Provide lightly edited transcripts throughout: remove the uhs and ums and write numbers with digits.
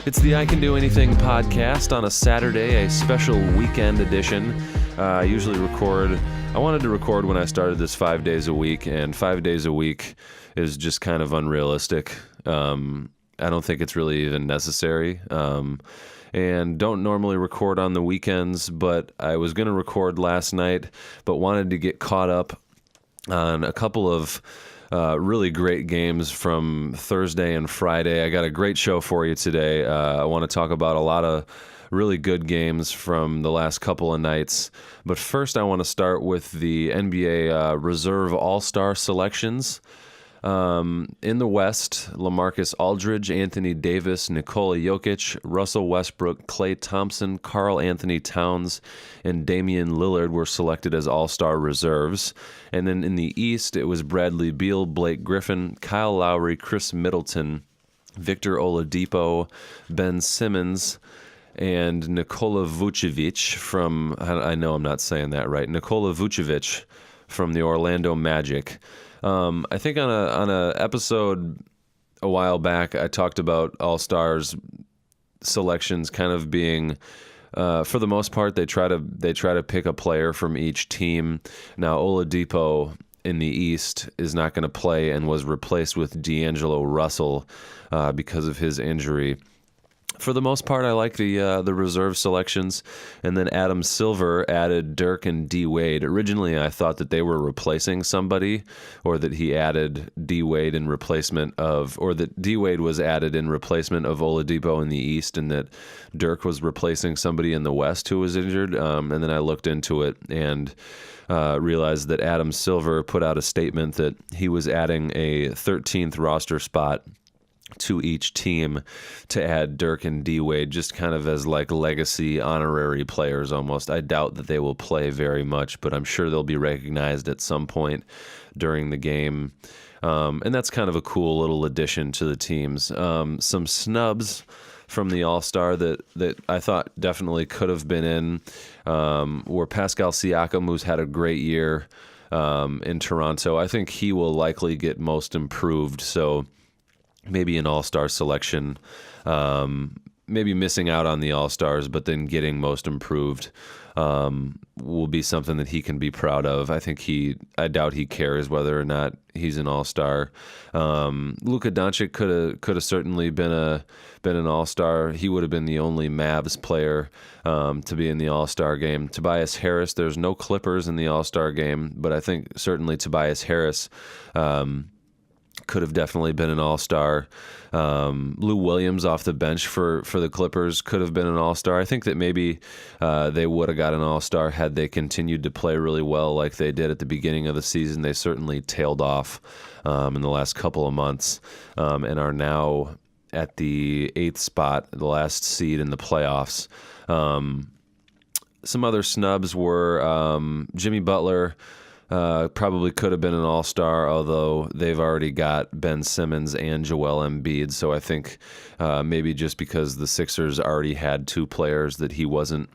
It's the I Can Do Anything podcast on a Saturday, a special weekend edition. I wanted to record when I started this 5 days a week, and 5 days a week is just kind of unrealistic. I don't think it's really even necessary. And don't normally record on the weekends, but I was going to record last night, but wanted to get caught up on a couple of really great games from Thursday and Friday. I got a great show for you today. I want to talk about a lot of really good games from the last couple of nights. But first, I want to start with the NBA Reserve All-Star selections. In the West, LaMarcus Aldridge, Anthony Davis, Nikola Jokic, Russell Westbrook, Klay Thompson, Karl Anthony Towns, and Damian Lillard were selected as All-Star reserves. And then in the East, it was Bradley Beal, Blake Griffin, Kyle Lowry, Chris Middleton, Victor Oladipo, Ben Simmons, and Nikola Vucevic from, I know I'm not saying that right, Nikola Vucevic from the Orlando Magic. I think on a episode a while back, I talked about All-Stars selections kind of being, for the most part, they try to pick a player from each team. Now, Oladipo in the East is not going to play and was replaced with D'Angelo Russell because of his injury. For the most part, I like the reserve selections. And then Adam Silver added Dirk and D. Wade. Originally, I thought that they were replacing somebody, or that he added D. Wade in replacement of, or that D. Wade was added in replacement of Oladipo in the East, and that Dirk was replacing somebody in the West who was injured. And then I looked into it and realized that Adam Silver put out a statement that he was adding a 13th roster spot to each team to add Dirk and D. Wade, just kind of as like legacy honorary players almost. I doubt that they will play very much, but I'm sure they'll be recognized at some point during the game. And that's kind of a cool little addition to the teams. Some snubs from the All-Star that I thought definitely could have been in were Pascal Siakam, who's had a great year in Toronto. I think he will likely get most improved, so maybe an All-Star selection, maybe missing out on the All-Stars, but then getting most improved will be something that he can be proud of. I doubt he cares whether or not he's an All-Star. Luka Doncic could have certainly been an All-Star. He would have been the only Mavs player to be in the All-Star game. Tobias Harris, there's no Clippers in the All-Star game, but I think certainly Tobias Harris could have definitely been an All-Star. Lou Williams off the bench for the Clippers could have been an All-Star. I think that maybe they would have got an All-Star had they continued to play really well like they did at the beginning of the season. They certainly tailed off in the last couple of months and are now at the 8th spot, the last seed in the playoffs. Some other snubs were Jimmy Butler. Probably could have been an All-Star, although they've already got Ben Simmons and Joel Embiid. So I think maybe just because the Sixers already had two players that he wasn't.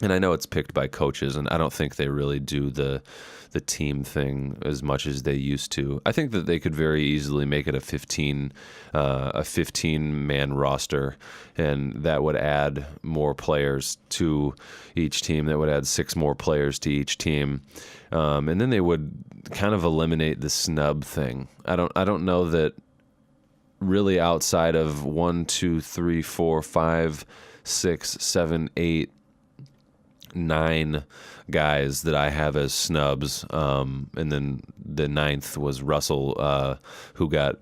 And I know it's picked by coaches, and I don't think they really do the team thing as much as they used to. I think that they could very easily make it a 15-man roster, and that would add more players to each team. That would add 6 more players to each team. And then they would kind of eliminate the snub thing. I don't know that really outside of 1, 2, 3, 4, 5, 6, 7, 8, 9 guys that I have as snubs. And then the 9th was Russell, who got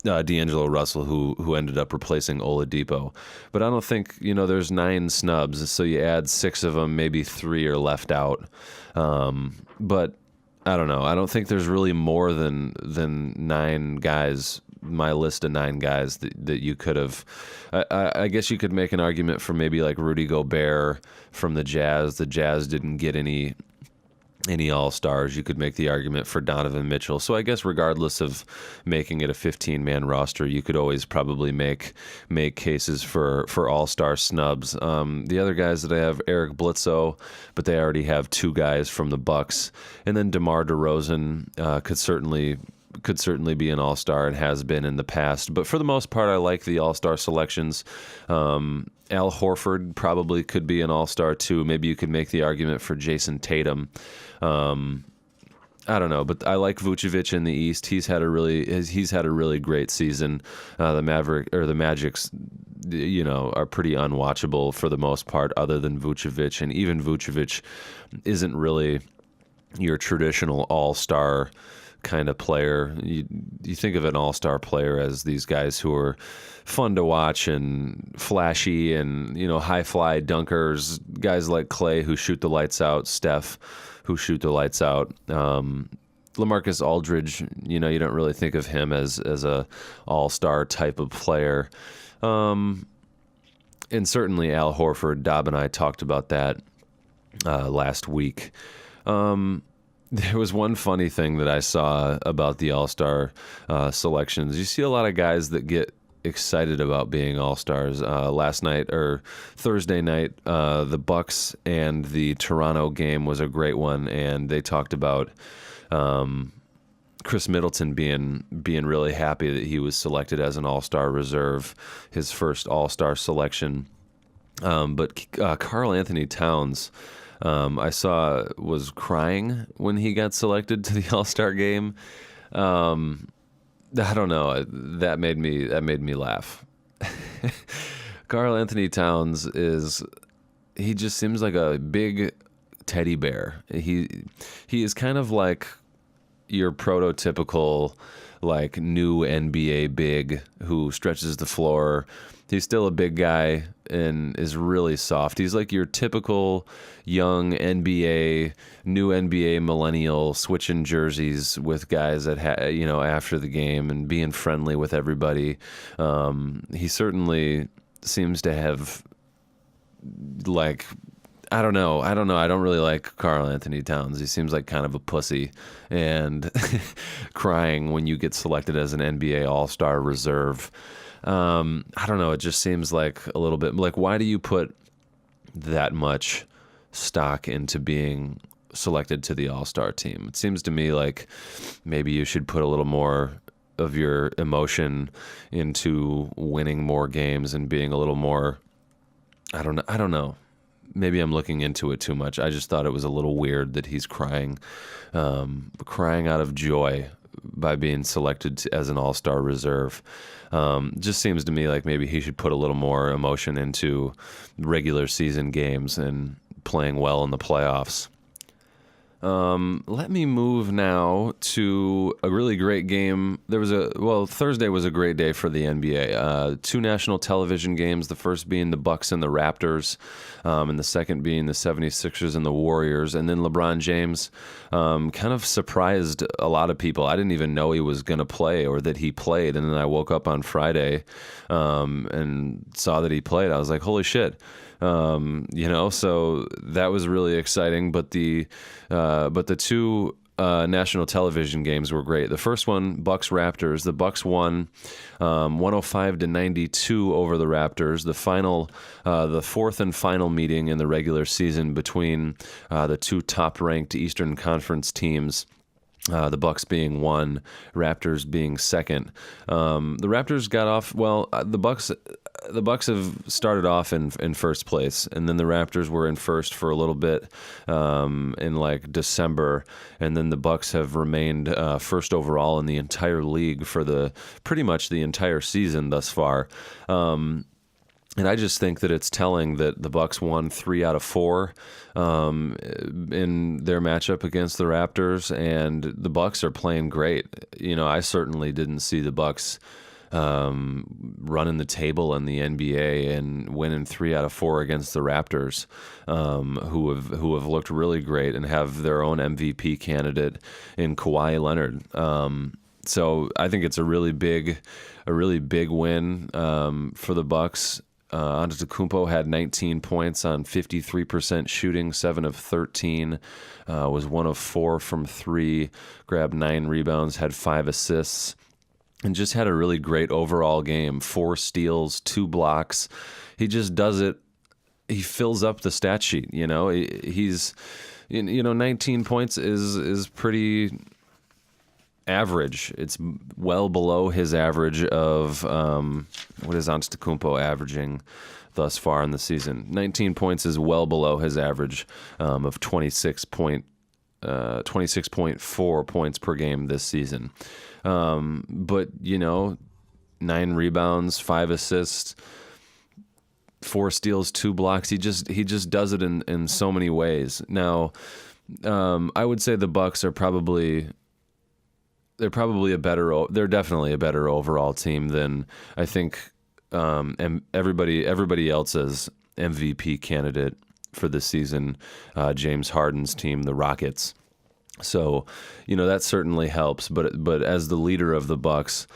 D'Angelo Russell, who ended up replacing Oladipo. But I don't think, there's 9 snubs, so you add 6 of them, maybe 3 are left out. But I don't know. I don't think there's really more than 9 guys, my list of 9 guys that you could have. I guess you could make an argument for maybe like Rudy Gobert from the Jazz. The Jazz didn't get any All-Stars. You could make the argument for Donovan Mitchell. So I guess regardless of making it a 15-man roster, you could always probably make cases for All-Star snubs. The other guys that I have, Eric Bledsoe, but they already have 2 guys from the Bucks. And then DeMar DeRozan could certainly could certainly be an all-star and has been in the past. But for the most part, I like the all-star selections. Al Horford probably could be an all-star too. Maybe you could make the argument for Jason Tatum. I don't know, but I like Vucevic in the East. He's had a really great season. The Magic's, are pretty unwatchable for the most part, other than Vucevic, and even Vucevic isn't really your traditional all-star kind of player. You think of an all-star player as these guys who are fun to watch and flashy and, high-fly dunkers, guys like Clay who shoot the lights out, Steph who shoot the lights out. LaMarcus Aldridge, you don't really think of him as a all-star type of player. And certainly Al Horford, Dob and I talked about that last week. There was one funny thing that I saw about the all-star selections. You see a lot of guys that get excited about being all-stars. Last night or Thursday night, the Bucks and the Toronto game was a great one, and they talked about Chris Middleton being really happy that he was selected as an all-star reserve, his first all-star selection. But Karl Anthony Towns, I saw, was crying when he got selected to the all-star game. I don't know. That made me laugh. Karl Anthony Towns he just seems like a big teddy bear. He is kind of like your prototypical like new NBA big who stretches the floor. He's still a big guy and is really soft. He's like your typical young new NBA millennial switching jerseys with guys that after the game and being friendly with everybody. He certainly seems to have I don't know. I don't really like Karl Anthony Towns. He seems like kind of a pussy and crying when you get selected as an NBA All-Star reserve. I don't know. It just seems like a little bit like, why do you put that much stock into being selected to the All-Star team? It seems to me like maybe you should put a little more of your emotion into winning more games and being a little more, I don't know. Maybe I'm looking into it too much. I just thought it was a little weird that he's crying out of joy by being selected as an all-star reserve. Just seems to me like maybe he should put a little more emotion into regular season games and playing well in the playoffs. Let me move now to a really great game. Thursday was a great day for the NBA. Two national television games, the first being the Bucks and the Raptors, and the second being the 76ers and the Warriors. And then LeBron James kind of surprised a lot of people. I didn't even know he was going to play or that he played. And then I woke up on Friday and saw that he played. I was like, holy shit. So that was really exciting. But the two national television games were great. The first one, Bucks Raptors. The Bucks won 105-92 over the Raptors. The fourth and final meeting in the regular season between the two top-ranked Eastern Conference teams. The Bucks being one, Raptors being second. The Raptors got off well. The Bucks have started off in first place, and then the Raptors were in first for a little bit in like December, and then the Bucks have remained first overall in the entire league for pretty much the entire season thus far. And I just think that it's telling that the Bucks won 3 out of 4 in their matchup against the Raptors, and the Bucks are playing great. I certainly didn't see the Bucks running the table in the NBA and winning 3 out of 4 against the Raptors, who have looked really great and have their own MVP candidate in Kawhi Leonard. So I think it's a really big win for the Bucks. Antetokounmpo had 19 points on 53% shooting, 7 of 13, was 1 of 4 from 3, grabbed 9 rebounds, had 5 assists, and just had a really great overall game. 4 steals, 2 blocks. He just does it. He fills up the stat sheet. He's 19 points is pretty. average. It's well below his average of what is Antetokounmpo averaging thus far in the season. 19 points is well below his average of 26.4 points per game this season. But 9 rebounds, 5 assists, 4 steals, 2 blocks. He just does it in so many ways. Now, I would say the Bucks are they're definitely a better overall team than I think everybody else's MVP candidate for this season, James Harden's team, the Rockets. So, that certainly helps. But as the leader of the Bucks,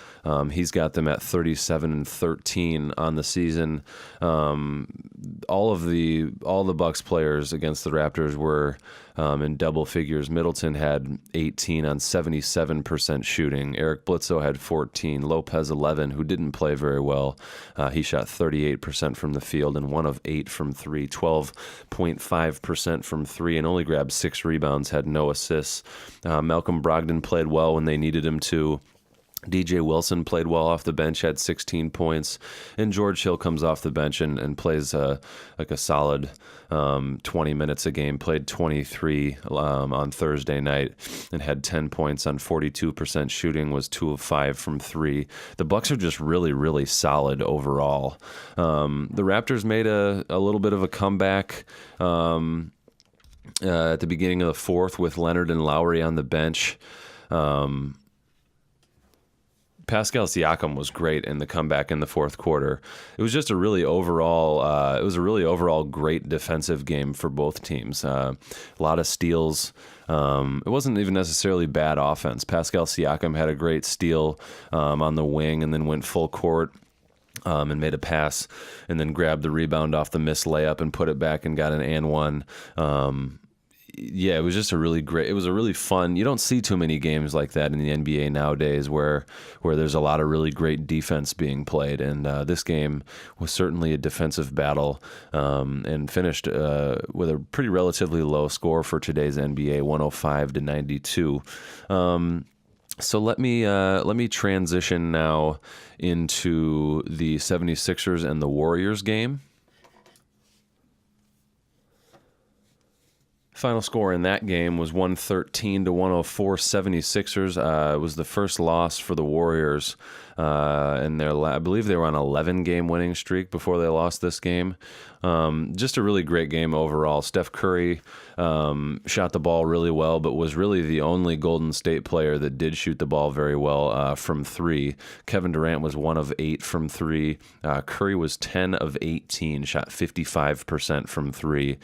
he's got them at 37-13 on the season. All the Bucks players against the Raptors were in double figures. Middleton had 18 on 77% shooting. Eric Bledsoe had 14. Lopez 11, who didn't play very well. He shot 38% from the field and 1 of 8 from 3, 12.5% from 3, and only grabbed 6 rebounds, had no assists. Malcolm Brogdon played well when they needed him to. DJ Wilson played well off the bench, had 16 points, and George Hill comes off the bench and plays a solid 20 minutes a game, played 23 on Thursday night and had 10 points on 42% shooting, was 2 of 5 from 3. The Bucks are just really, really solid overall. The Raptors made a little bit of a comeback at the beginning of the fourth with Leonard and Lowry on the bench. Pascal Siakam was great in the comeback in the fourth quarter. It was just a really overall great defensive game for both teams. A lot of steals. It wasn't even necessarily bad offense. Pascal Siakam had a great steal on the wing and then went full court and made a pass and then grabbed the rebound off the missed layup and put it back and got an and one. Yeah, it was just a really fun. You don't see too many games like that in the NBA nowadays where there's a lot of really great defense being played. And this game was certainly a defensive battle and finished with a pretty relatively low score for today's NBA, 105-92. So let me transition now into the 76ers and the Warriors game. Final score in that game was 113-104 76ers. It was the first loss for the Warriors in their I believe they were on an 11-game winning streak before they lost this game. Just a really great game overall. Steph Curry shot the ball really well, but was really the only Golden State player that did shoot the ball very well from 3. Kevin Durant was 1 of 8 from 3. Curry was 10 of 18, shot 55% from 3.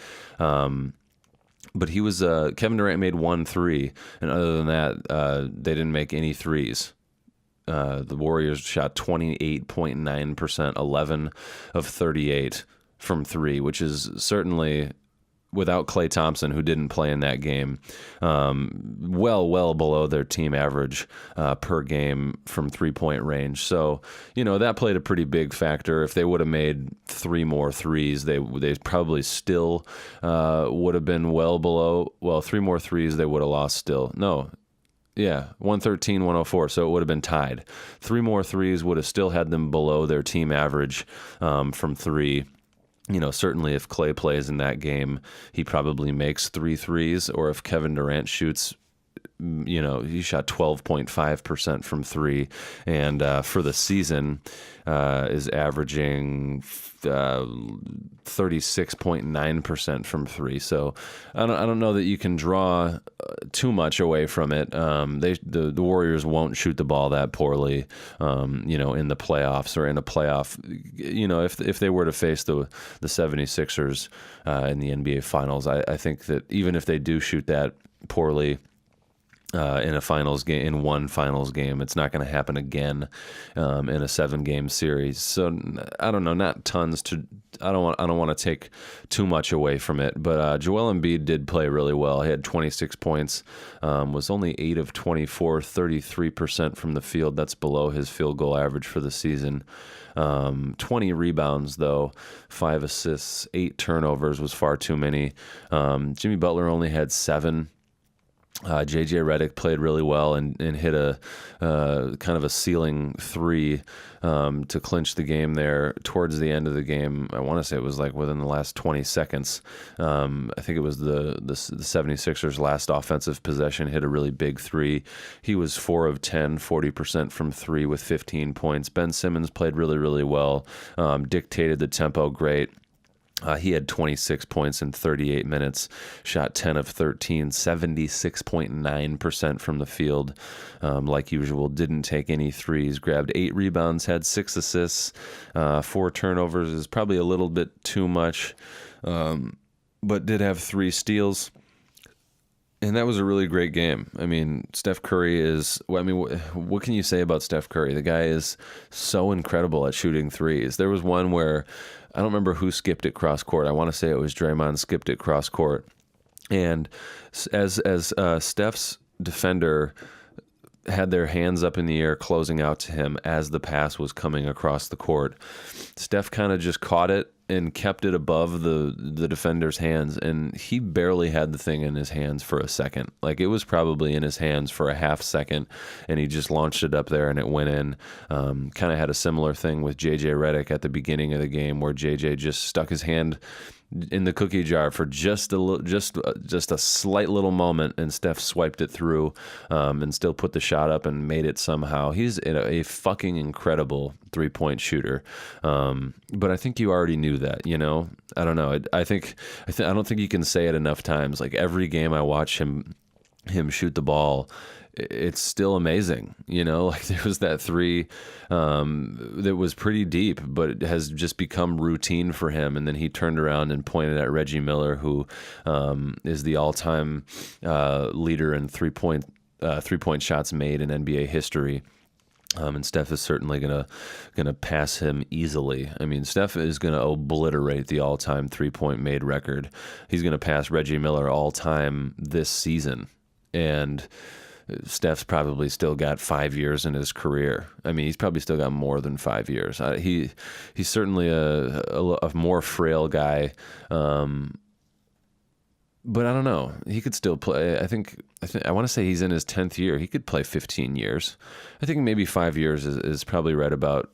But he was Kevin Durant made 1 3, and other than that, they didn't make any threes. The Warriors shot 28.9%, 11 of 38 from 3, which is certainly, without Klay Thompson, who didn't play in that game, well below their team average per game from three-point range. So, that played a pretty big factor. If they would have made 3 more threes, they probably still would have been well below. Well, 3 more threes, they would have lost still. No. Yeah, 113-104, so it would have been tied. 3 more threes would have still had them below their team average from 3. Certainly if Klay plays in that game, he probably makes 3 threes, or if Kevin Durant shoots, he shot 12.5% from 3, and for the season is averaging 36.9% from 3. So I don't know that you can draw too much away from it. The Warriors won't shoot the ball that poorly, in the playoffs or in a playoff. If they were to face the 76ers in the NBA Finals, I think that even if they do shoot that poorly, in one finals game, it's not going to happen again in a 7-game series. So I don't know, not tons to. I don't want to take too much away from it. But Joel Embiid did play really well. He had 26 points, was only 8 of 24, 33% from the field. That's below his field goal average for the season. 20 rebounds, though, 5 assists, 8 turnovers was far too many. Jimmy Butler only had 7. JJ Redick played really well and hit a kind of a ceiling three to clinch the game there towards the end of the game. I want to say it was like within the last 20 seconds. I think it was the 76ers' last offensive possession, hit a really big three. He was 4 of 10, 40% from three with 15 points. Ben Simmons played really, really well, dictated the tempo great. He had 26 points in 38 minutes, shot 10 of 13, 76.9% from the field. Like usual, didn't take any threes, grabbed 8 rebounds, had 6 assists, 4 turnovers is probably a little bit too much, but did have 3 steals. And that was a really great game. I mean, Steph Curry is, what can you say about Steph Curry? The guy is so incredible at shooting threes. There was one where, I don't remember who skipped it cross court. I want to say it was Draymond skipped it cross court. And as Steph's defender had their hands up in the air closing out to him as the pass was coming across the court, Steph kind of just caught it and kept it above the defender's hands, and he barely had the thing in his hands for a second. Like, it was probably in his hands for a half second, and he just launched it up there and it went in. Kind of had a similar thing with JJ Redick at the beginning of the game, where JJ just stuck his hand in the cookie jar for just a slight little moment, and Steph swiped it through and still put the shot up and made it somehow. He's a fucking incredible three-point shooter, but I think you already knew that. I don't know. I don't think you can say it enough times. Like, every game I watch him shoot the ball, it's still amazing. Like, there was that three that was pretty deep, but it has just become routine for him. And then he turned around and pointed at Reggie Miller, who is the all-time leader in three-point shots made in NBA history. And Steph is certainly gonna pass him easily. I mean, Steph is gonna obliterate the all-time three-point made record. He's gonna pass Reggie Miller all-time this season, and Steph's probably still got 5 years in his career. I mean, he's probably still got more than 5 years. He's certainly a more frail guy, but I don't know. He could still play. I want to say he's in his 10th year. He could play 15 years. I think maybe 5 years is probably right about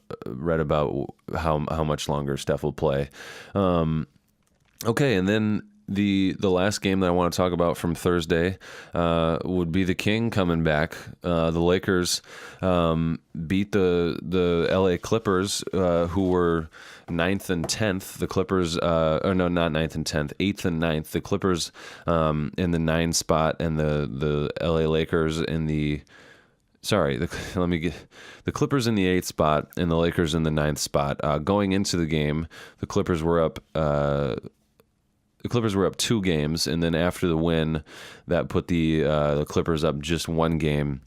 how much longer Steph will play. Okay, and then the last game that I want to talk about from Thursday would be the King coming back. The Lakers beat the LA Clippers, who were 9th and 10th. The Clippers, not 9th and 10th, 8th and 9th. The Clippers in the 9 spot, and the LA Lakers in the the Clippers in the 8th spot and the Lakers in the 9th spot. Going into the game, the Clippers were up 2 games, and then after the win, that put the Clippers up just 1 game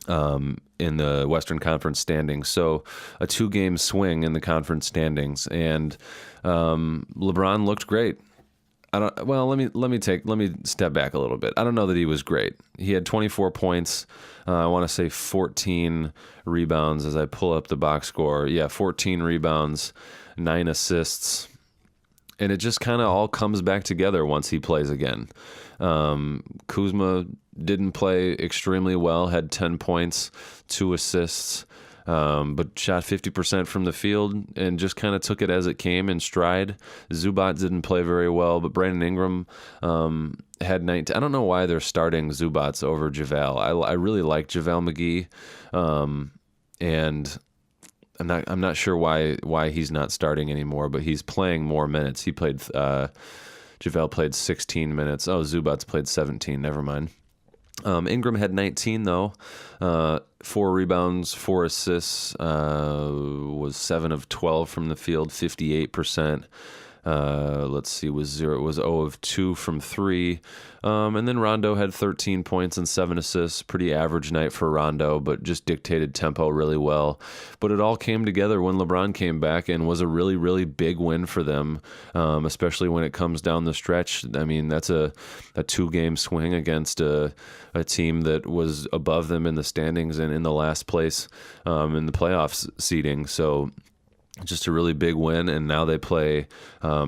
in the Western Conference standings. So a 2-game swing in the conference standings, and LeBron looked great. Let me step back a little bit. I don't know that he was great. He had 24 points. I want to say 14 rebounds as I pull up the box score. Yeah, 14 rebounds, 9 assists. And it just kind of all comes back together once he plays again. Kuzma didn't play extremely well, had 10 points, 2 assists, but shot 50% from the field and just kind of took it as it came in stride. Zubac didn't play very well, but Brandon Ingram had 19. I don't know why they're starting Zubac over JaVale. I really like JaVale McGee, and I'm not sure why he's not starting anymore, but he's playing more minutes. He played JaVale played 16 minutes. Oh, Zubac played 17. Never mind. Ingram had 19 though. 4 rebounds, 4 assists. Was 7 of 12 from the field, 58%. Let's see, was 0 of 2 from 3. And then Rondo had 13 points and 7 assists. Pretty average night for Rondo, but just dictated tempo really well. But it all came together when LeBron came back, and was a really, really big win for them, especially when it comes down the stretch. I mean, that's a 2-game swing against a team that was above them in the standings and in the last place in the playoffs seeding. So just a really big win, and now they play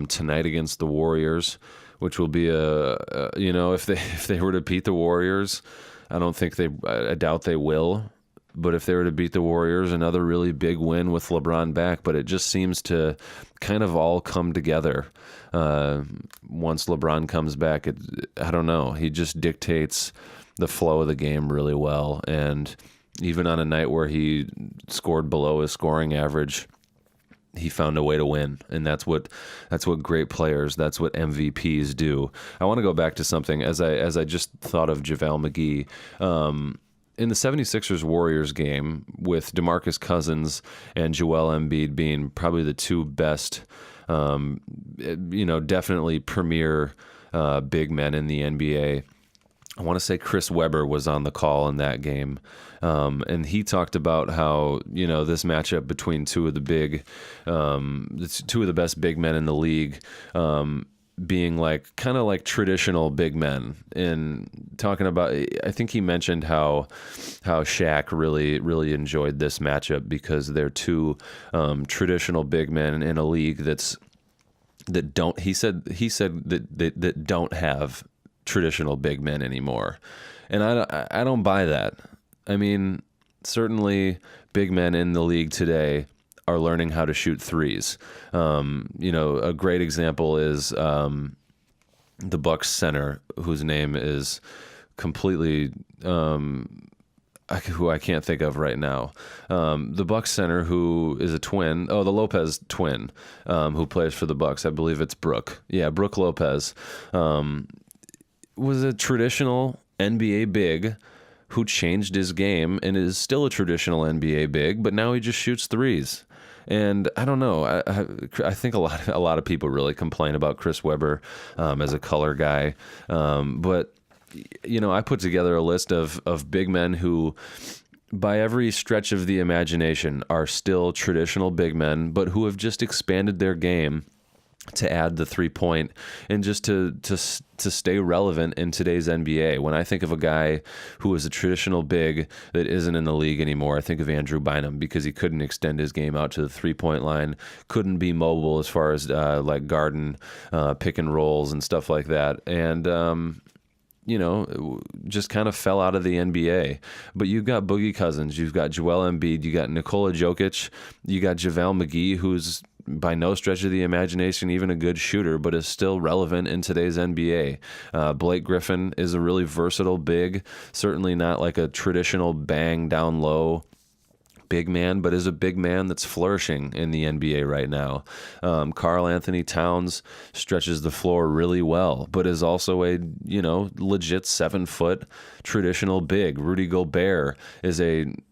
tonight against the Warriors, which will be if they were to beat the Warriors, I doubt they will. But if they were to beat the Warriors, another really big win with LeBron back. But it just seems to kind of all come together once LeBron comes back. I don't know. He just dictates the flow of the game really well. And even on a night where he scored below his scoring average, he found a way to win. And that's what great players, that's what MVPs do. I want to go back to something as I just thought of JaVale McGee. In the 76ers Warriors game, with DeMarcus Cousins and Joel Embiid being probably the two best, definitely premier big men in the NBA, I want to say Chris Webber was on the call in that game. And he talked about how, this matchup between two of the best big men in the league, being kind of like traditional big men, and talking about, I think he mentioned how Shaq really, really enjoyed this matchup because they're two traditional big men in a league that don't have traditional big men anymore. And I don't buy that. I mean, certainly big men in the league today are learning how to shoot threes. A great example is the Bucks center, whose name is completely who I can't think of right now. The Bucks center, who is a twin, the Lopez twin, who plays for the Bucks. I believe it's Brook. Yeah, Brook Lopez was a traditional NBA big who changed his game and is still a traditional NBA big, but now he just shoots threes. And I don't know. I think a lot of people really complain about Chris Webber as a color guy, but I put together a list of big men who, by every stretch of the imagination, are still traditional big men, but who have just expanded their game to add the 3-point and just to stay relevant in today's NBA. When I think of a guy who is a traditional big that isn't in the league anymore, I think of Andrew Bynum, because he couldn't extend his game out to the 3-point line, couldn't be mobile as far as guarding pick and rolls and stuff like that. And just kind of fell out of the NBA. But you've got Boogie Cousins, you've got Joel Embiid, you got Nikola Jokic, you got JaVale McGee, who's by no stretch of the imagination even a good shooter, but is still relevant in today's NBA. Blake Griffin is a really versatile big, certainly not like a traditional bang down low big man, but is a big man that's flourishing in the NBA right now. Karl Anthony Towns stretches the floor really well, but is also a legit 7-foot traditional big. Rudy Gobert is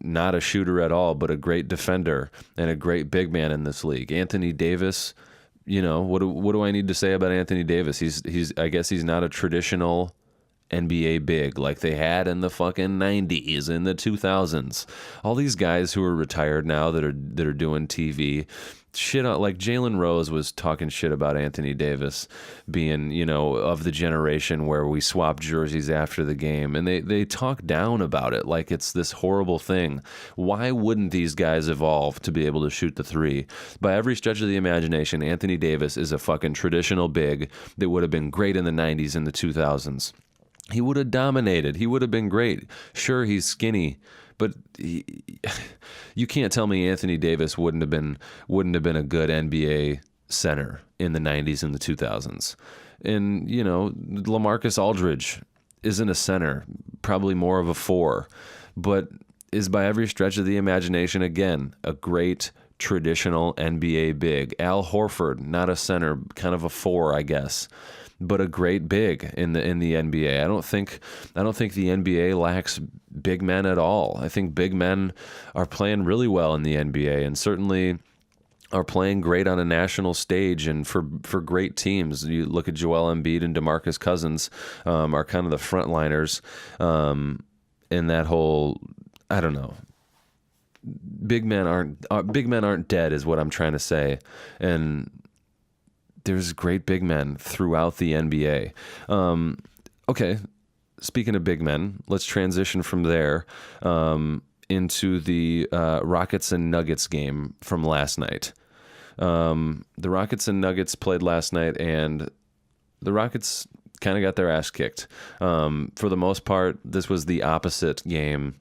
not a shooter at all, but a great defender and a great big man in this league. Anthony Davis, what do I need to say about Anthony Davis? I guess he's not a traditional NBA big like they had in the fucking 90s, in the 2000s. All these guys who are retired now that are doing TV shit on, like Jalen Rose was talking shit about Anthony Davis being, of the generation where we swap jerseys after the game, and they talk down about it like it's this horrible thing. Why wouldn't these guys evolve to be able to shoot the three? By every stretch of the imagination, Anthony Davis is a fucking traditional big that would have been great in the 90s and the 2000s. He would have dominated. He would have been great. Sure, he's skinny, but you can't tell me Anthony Davis wouldn't have been a good NBA center in the 90s and the 2000s. And, LaMarcus Aldridge isn't a center, probably more of a 4, but is by every stretch of the imagination, again, a great traditional NBA big. Al Horford, not a center, kind of a 4, I guess, but a great big in the NBA. I don't think the NBA lacks big men at all. I think big men are playing really well in the NBA, and certainly are playing great on a national stage and for great teams. You look at Joel Embiid and DeMarcus Cousins are kind of the frontliners in that whole, I don't know. Big men aren't dead is what I'm trying to say. And there's great big men throughout the NBA. Okay, speaking of big men, let's transition from there into the Rockets and Nuggets game from last night. The Rockets and Nuggets played last night, and the Rockets kind of got their ass kicked. For the most part, this was the opposite game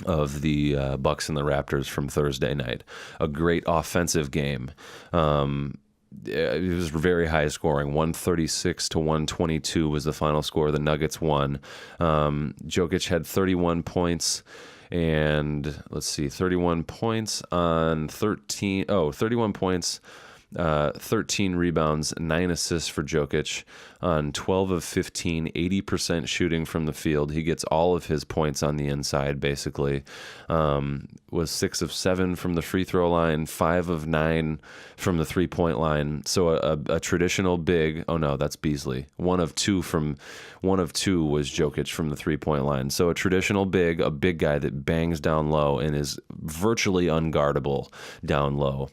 of the Bucks and the Raptors from Thursday night. A great offensive game. It was very high scoring. 136 to 122 was the final score. The Nuggets won. Jokic had 31 points. And let's see, 31 points on 31 points, 13 rebounds, 9 assists for Jokic on 12 of 15, 80% shooting from the field. He gets all of his points on the inside, basically. Was 6 of 7 from the free throw line, 5 of 9 from the 3-point line. So a traditional big. Oh no, that's Beasley. 1 of 2 was Jokic from the 3-point line. So a traditional big, a big guy that bangs down low and is virtually unguardable down low.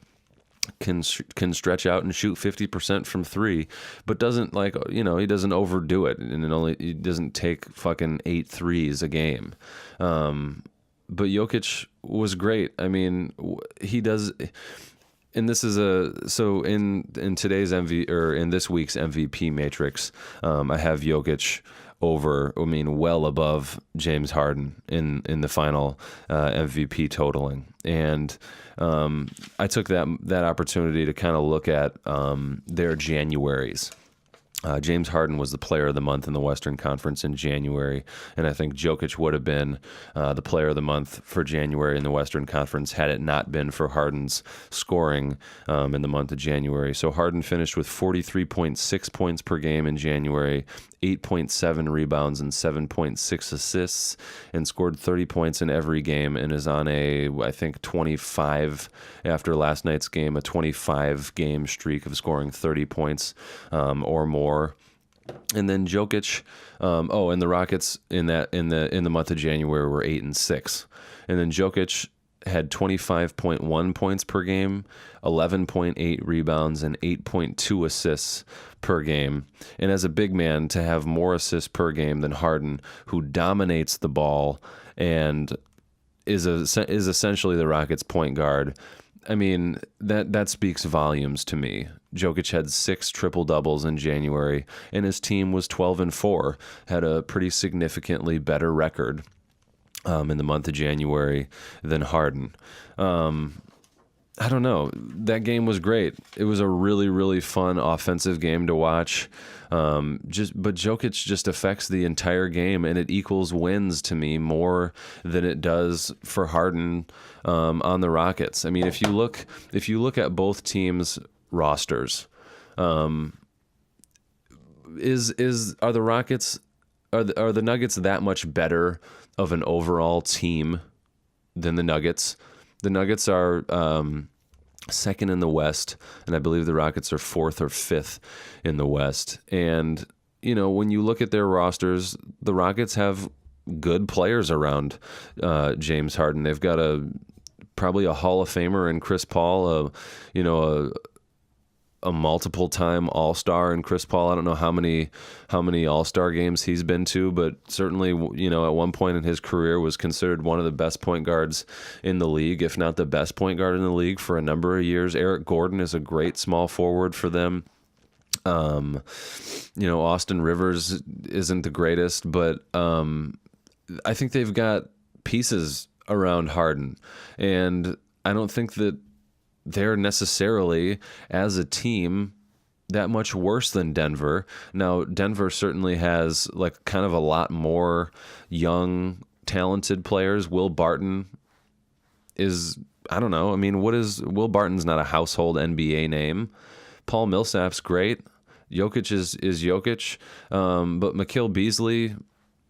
Can stretch out and shoot 50% from 3, but doesn't he doesn't overdo it, and he doesn't take fucking 8 threes a game. But Jokic was great. I mean, he does, and this is in today's in this week's MVP matrix, I have Jokic well above James Harden in the final MVP totaling. And I took that opportunity to kind of look at their Januaries. James Harden was the player of the month in the Western Conference in January, and I think Jokic would have been the player of the month for January in the Western Conference had it not been for Harden's scoring in the month of January. So Harden finished with 43.6 points per game in January, 8.7 rebounds and 7.6 assists, and scored 30 points in every game, and is on I think 25 after last night's game, a 25-game streak of scoring 30 points or more. And then Jokic, and the Rockets in the month of January were 8-6, and then Jokic had 25.1 points per game, 11.8 rebounds, and 8.2 assists per game. And as a big man, to have more assists per game than Harden, who dominates the ball and is essentially the Rockets' point guard. I mean, that speaks volumes to me. Jokic had 6 triple-doubles in January, and his team was 12-4, had a pretty significantly better record in the month of January than Harden. I don't know. That game was great. It was a really, really fun offensive game to watch. But Jokic just affects the entire game, and it equals wins to me more than it does for Harden on the Rockets. I mean, if you look at both teams' rosters, are the Rockets are the Nuggets that much better of an overall team than the Nuggets? The Nuggets are second in the West, and I believe the Rockets are 4th or 5th in the West. And, when you look at their rosters, the Rockets have good players around James Harden. They've got probably a Hall of Famer in Chris Paul, a multiple-time All-Star in Chris Paul. I don't know how many All-Star games he's been to, but certainly, at one point in his career was considered one of the best point guards in the league, if not the best point guard in the league for a number of years. Eric Gordon is a great small forward for them. Austin Rivers isn't the greatest, but I think they've got pieces around Harden, and I don't think that they're necessarily, as a team, that much worse than Denver. Now, Denver certainly has kind of a lot more young, talented players. Will Barton is, I don't know. I mean, Will Barton's not a household NBA name. Paul Millsap's great. Jokic is Jokic. But Mikal Beasley,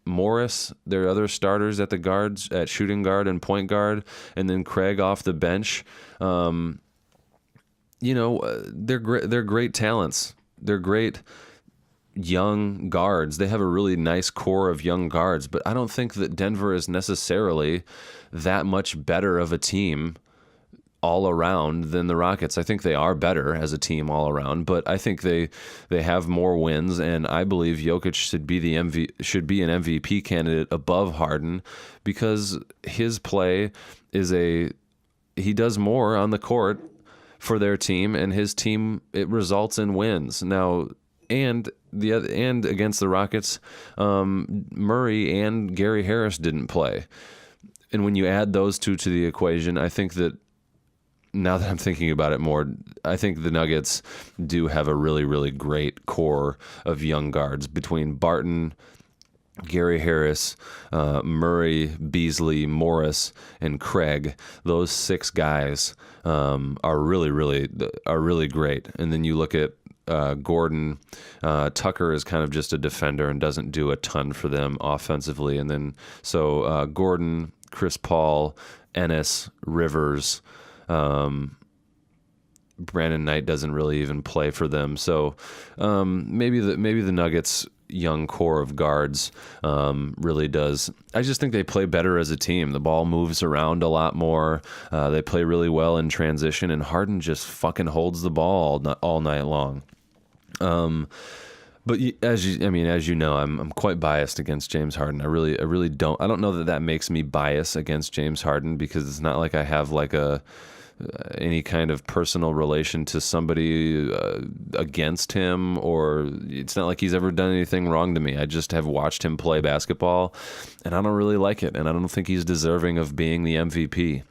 Morris, their other starters at the guards, at shooting guard and point guard, and then Craig off the bench. They're great talents. They're great young guards. They have a really nice core of young guards, but I don't think that Denver is necessarily that much better of a team all around than the Rockets. I think they are better as a team all around, but I think they have more wins, and I believe Jokic should be an MVP candidate above Harden because his play he does more on the court for their team, and his team, it results in wins. Now, And and against the Rockets, Murray and Gary Harris didn't play. And when you add those two to the equation, I think that now that I'm thinking about it more, I think the Nuggets do have a really, really great core of young guards between Barton, Gary Harris, Murray, Beasley, Morris, and Craig. Those 6 guys are really great. And then you look at Gordon. Tucker is kind of just a defender and doesn't do a ton for them offensively. And then Gordon, Chris Paul, Ennis, Rivers. Brandon Knight doesn't really even play for them. So maybe the Nuggets' young core of guards really does. I just think they play better as a team. The ball moves around a lot more. They play really well in transition, and Harden just fucking holds the ball all night long. But as you know, I'm quite biased against James Harden. I really don't. I don't know that makes me biased against James Harden, because it's not like I have like any kind of personal relation to somebody against him, or it's not like he's ever done anything wrong to me. I just have watched him play basketball, and I don't really like it, and I don't think he's deserving of being the MVP.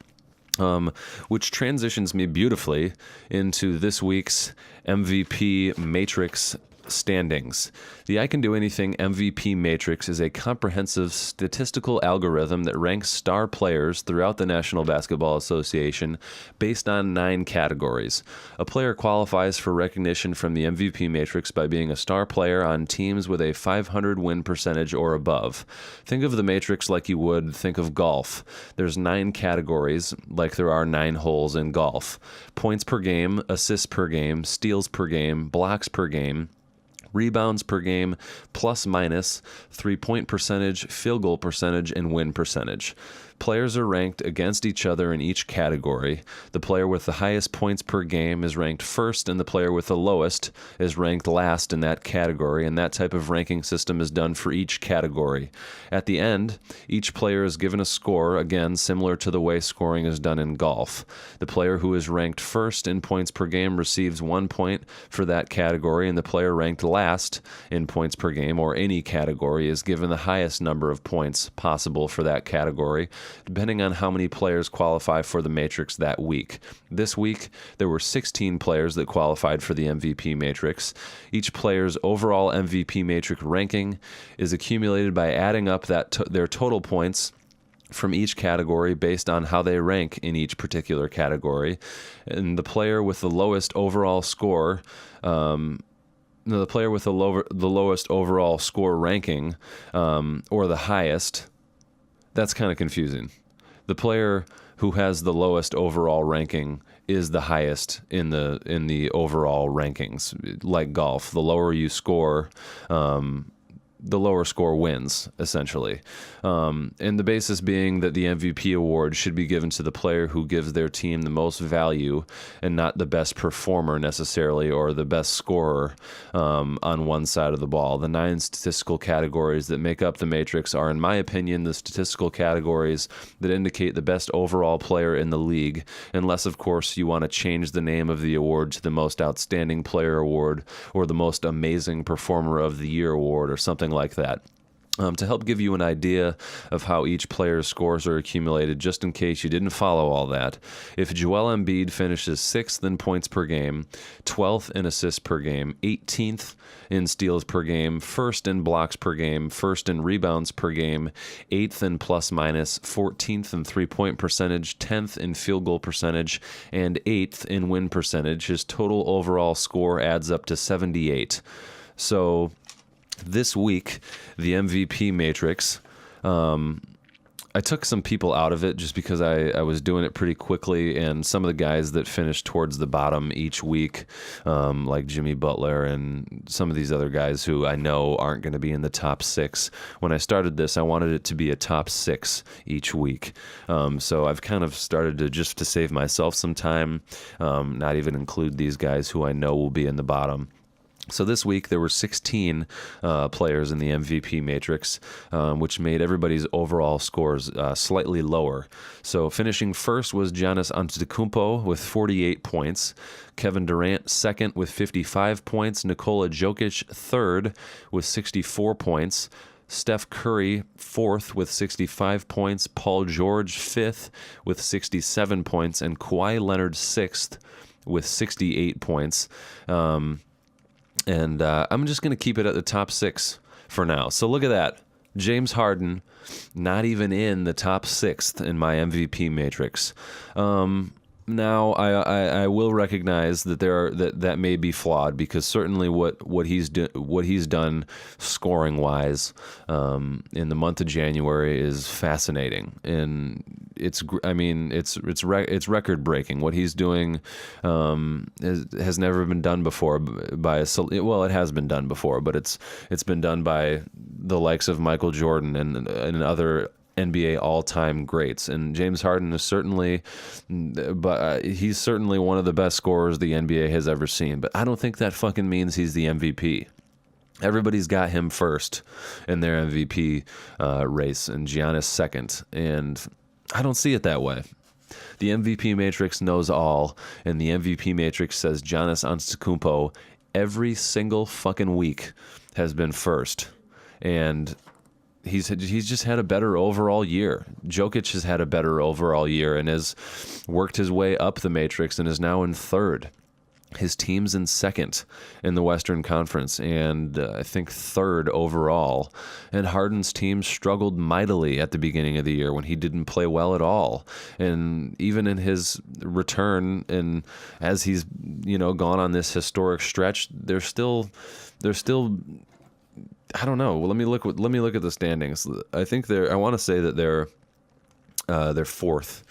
Which transitions me beautifully into this week's MVP Matrix standings. The I Can Do Anything MVP Matrix is a comprehensive statistical algorithm that ranks star players throughout the National Basketball Association based on 9 categories. A player qualifies for recognition from the MVP Matrix by being a star player on teams with a 500 win percentage or above. Think of the Matrix like you would think of golf. There's 9 categories, like there are 9 holes in golf. Points per game, assists per game, steals per game, blocks per game, rebounds per game, plus minus, 3-point percentage, field goal percentage, and win percentage. Players are ranked against each other in each category. The player with the highest points per game is ranked first, and the player with the lowest is ranked last in that category, and that type of ranking system is done for each category. At the end, each player is given a score, again, similar to the way scoring is done in golf. The player who is ranked first in points per game receives 1 point for that category, and the player ranked last in points per game, or any category, is given the highest number of points possible for that category, depending on how many players qualify for the Matrix that week. This week, there were 16 players that qualified for the MVP Matrix. Each player's overall MVP Matrix ranking is accumulated by adding up their total points from each category based on how they rank in each particular category. And the player with the lowest overall score, the player with the lowest overall score ranking, or the highest, that's kind of confusing. The player who has the lowest overall ranking is the highest in the overall rankings. Like golf, the lower you score, the lower score wins, essentially. And the basis being that the MVP award should be given to the player who gives their team the most value, and not the best performer necessarily, or the best scorer on one side of the ball. The 9 statistical categories that make up the Matrix are, in my opinion, the statistical categories that indicate the best overall player in the league, unless, of course, you want to change the name of the award to the Most Outstanding Player Award, or the Most Amazing Performer of the Year Award, or something like that. To help give you an idea of how each player's scores are accumulated, just in case you didn't follow all that, if Joel Embiid finishes 6th in points per game, 12th in assists per game, 18th in steals per game, 1st in blocks per game, 1st in rebounds per game, 8th in plus minus, 14th in 3-point percentage, 10th in field goal percentage, and 8th in win percentage, his total overall score adds up to 78. So this week, the MVP Matrix, I took some people out of it just because I was doing it pretty quickly, and some of the guys that finished towards the bottom each week, like Jimmy Butler and some of these other guys who I know aren't going to be in the top 6. When I started this, I wanted it to be a top 6 each week. So I've kind of started to, just to save myself some time, not even include these guys who I know will be in the bottom. So this week there were 16 players in the MVP matrix, which made everybody's overall scores slightly lower. So finishing first was Giannis Antetokounmpo with 48 points. Kevin Durant second with 55 points. Nikola Jokic third with 64 points. Steph Curry fourth with 65 points. Paul George fifth with 67 points. And Kawhi Leonard sixth with 68 points. And I'm just going to keep it at the top 6 for now. So look at that. James Harden, not even in the top 6th in my MVP matrix. Now, I will recognize that that may be flawed, because certainly what he's done scoring wise in the month of January is fascinating, and it's record breaking. What he's doing has never been done before by it has been done before, but it's been done by the likes of Michael Jordan and other NBA all-time greats, and James Harden is certainly, he's certainly one of the best scorers the NBA has ever seen. But I don't think that fucking means he's the MVP. Everybody's got him first in their MVP race, and Giannis second, and I don't see it that way. The MVP matrix knows all, and the MVP matrix says Giannis Antetokounmpo every single fucking week has been first, and he's just had a better overall year. Jokic has had a better overall year and has worked his way up the matrix and is now in third. His team's in second in the Western Conference, and I think third overall. And Harden's team struggled mightily at the beginning of the year when he didn't play well at all. And even in his return, and as he's gone on this historic stretch, they're still. I don't know. Well, let me look at the standings. I think I want to say that they're fourth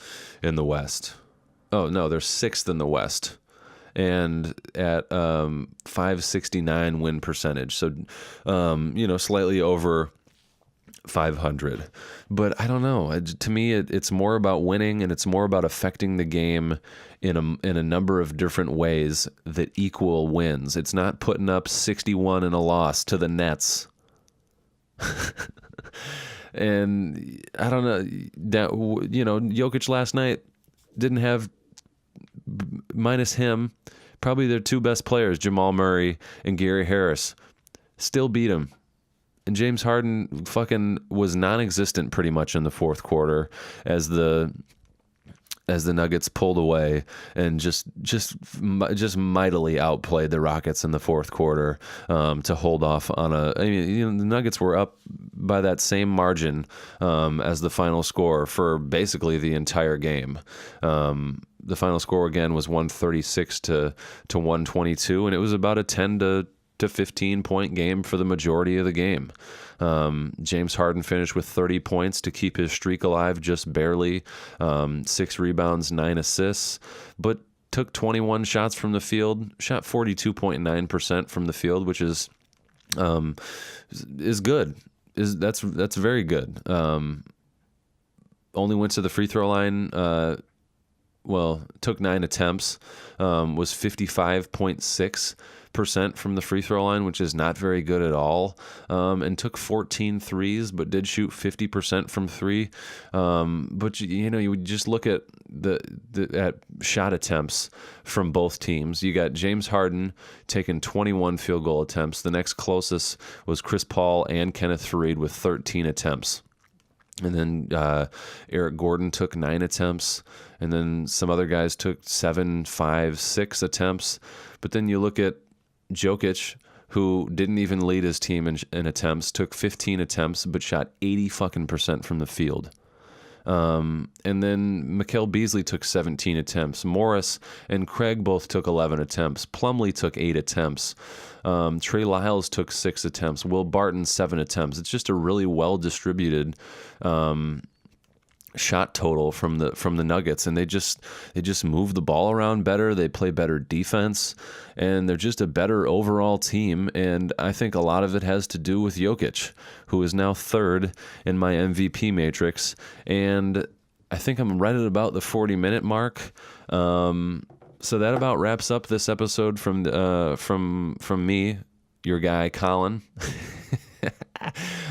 in the West. Oh no, they're sixth in the West, and at 569 win percentage. So, slightly over 500. But I don't know. To me, it's more about winning, and it's more about affecting the game in a number of different ways that equal wins. It's not putting up 61 in a loss to the Nets. And I don't know, that Jokic last night didn't have, minus him, probably their two best players, Jamal Murray and Gary Harris, still beat him. And James Harden fucking was non-existent pretty much in the fourth quarter as the Nuggets pulled away and just mightily outplayed the Rockets in the fourth quarter to hold off on the Nuggets were up by that same margin as the final score for basically the entire game. The final score again was 136 to 122, and it was about a 10 to 15 point game for the majority of the game. James Harden finished with 30 points to keep his streak alive, just barely. 6 rebounds, 9 assists, but took 21 shots from the field, shot 42.9% from the field, which is good. That's very good. Only went to the free throw line. Took 9 attempts. Was 55.6% from the free throw line, which is not very good at all, and took 14 threes, but did shoot 50% from three. But you would just look at at shot attempts from both teams. You got James Harden taking 21 field goal attempts. The next closest was Chris Paul and Kenneth Faried with 13 attempts. And then Eric Gordon took 9 attempts, and then some other guys took 7, 5, 6 attempts. But then you look at Jokic, who didn't even lead his team in attempts, took 15 attempts, but shot 80% from the field. And then Mikal Beasley took 17 attempts. Morris and Craig both took 11 attempts. Plumlee took 8 attempps. Trey Lyles took 6 attempts. Will Barton 7 attempts. It's just a really well distributed shot total from the Nuggets, and they just move the ball around better. They play better defense, and they're just a better overall team. And I think a lot of it has to do with Jokic, who is now third in my MVP matrix. And I think I'm right at about the 40-minute mark. So that about wraps up this episode from me, your guy Colin,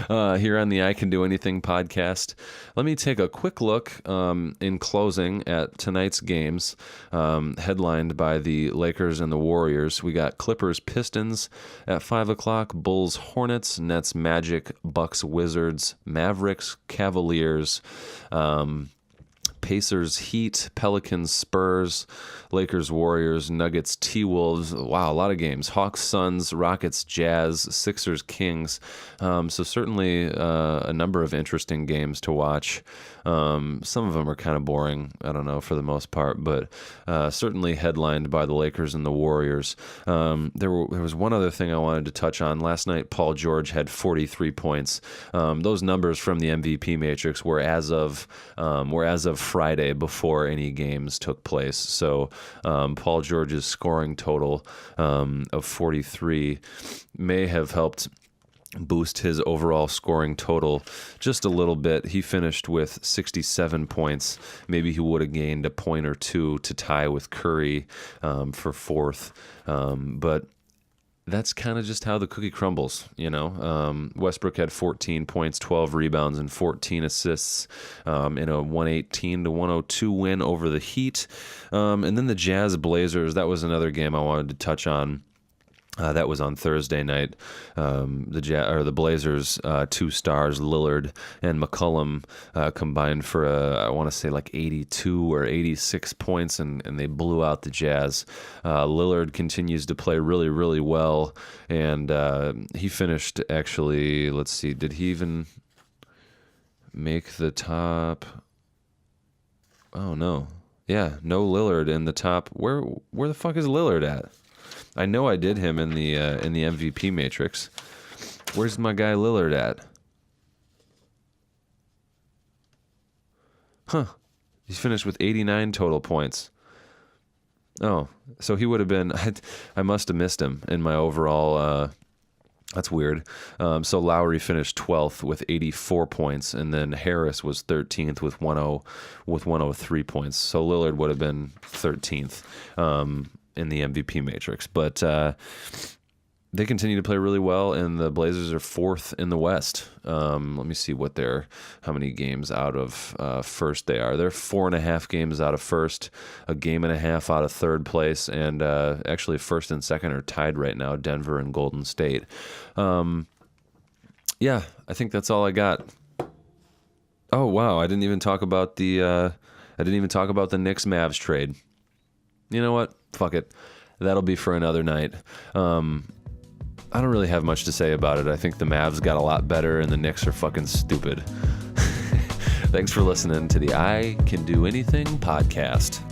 here on the I Can Do Anything podcast. Let me take a quick look in closing at tonight's games, headlined by the Lakers and the Warriors. We got Clippers Pistons at 5 o'clock, Bulls Hornets, Nets Magic, Bucks Wizards, Mavericks Cavaliers, Pacers Heat, Pelicans Spurs, Lakers Warriors, Nuggets T-Wolves. Wow, a lot of games. Hawks Suns, Rockets Jazz, Sixers Kings. So certainly a number of interesting games to watch. Some of them are kind of boring, I don't know, for the most part, but certainly headlined by the Lakers and the Warriors. There was one other thing I wanted to touch on. Last night, Paul George had 43 points. Those numbers from the MVP matrix were as of Friday before any games took place. So Paul George's scoring total of 43 may have helped boost his overall scoring total just a little bit. He finished with 67 points. Maybe he would have gained a point or two to tie with Curry for fourth. But that's kind of just how the cookie crumbles, you know. Westbrook had 14 points, 12 rebounds, and 14 assists in a 118-102 win over the Heat. And then the Jazz Blazers, that was another game I wanted to touch on. That was on Thursday night. The Blazers, two stars, Lillard and McCollum, combined for I want to say like 82 or 86 points, and they blew out the Jazz. Lillard continues to play really, really well, and he finished actually. Let's see, did he even make the top? Oh no, yeah, no Lillard in the top. Where the fuck is Lillard at? I know I did him in the MVP matrix. Where's my guy Lillard at? Huh. He's finished with 89 total points. Oh, so he would have been... I must have missed him in my overall... That's weird. So Lowry finished 12th with 84 points, and then Harris was 13th with 103 points. So Lillard would have been 13th. In the MVP matrix, but they continue to play really well, and the Blazers are fourth in the West. Let me see how many games out of first they are. They're 4.5 games out of first, a game and a half out of third place, and actually first and second are tied right now, Denver and Golden State. Yeah, I think that's all I got. Oh wow, I didn't even talk about the Knicks Mavs trade. You know what? Fuck it. That'll be for another night. I don't really have much to say about it. I think the Mavs got a lot better and the Knicks are fucking stupid. Thanks for listening to the I Can Do Anything podcast.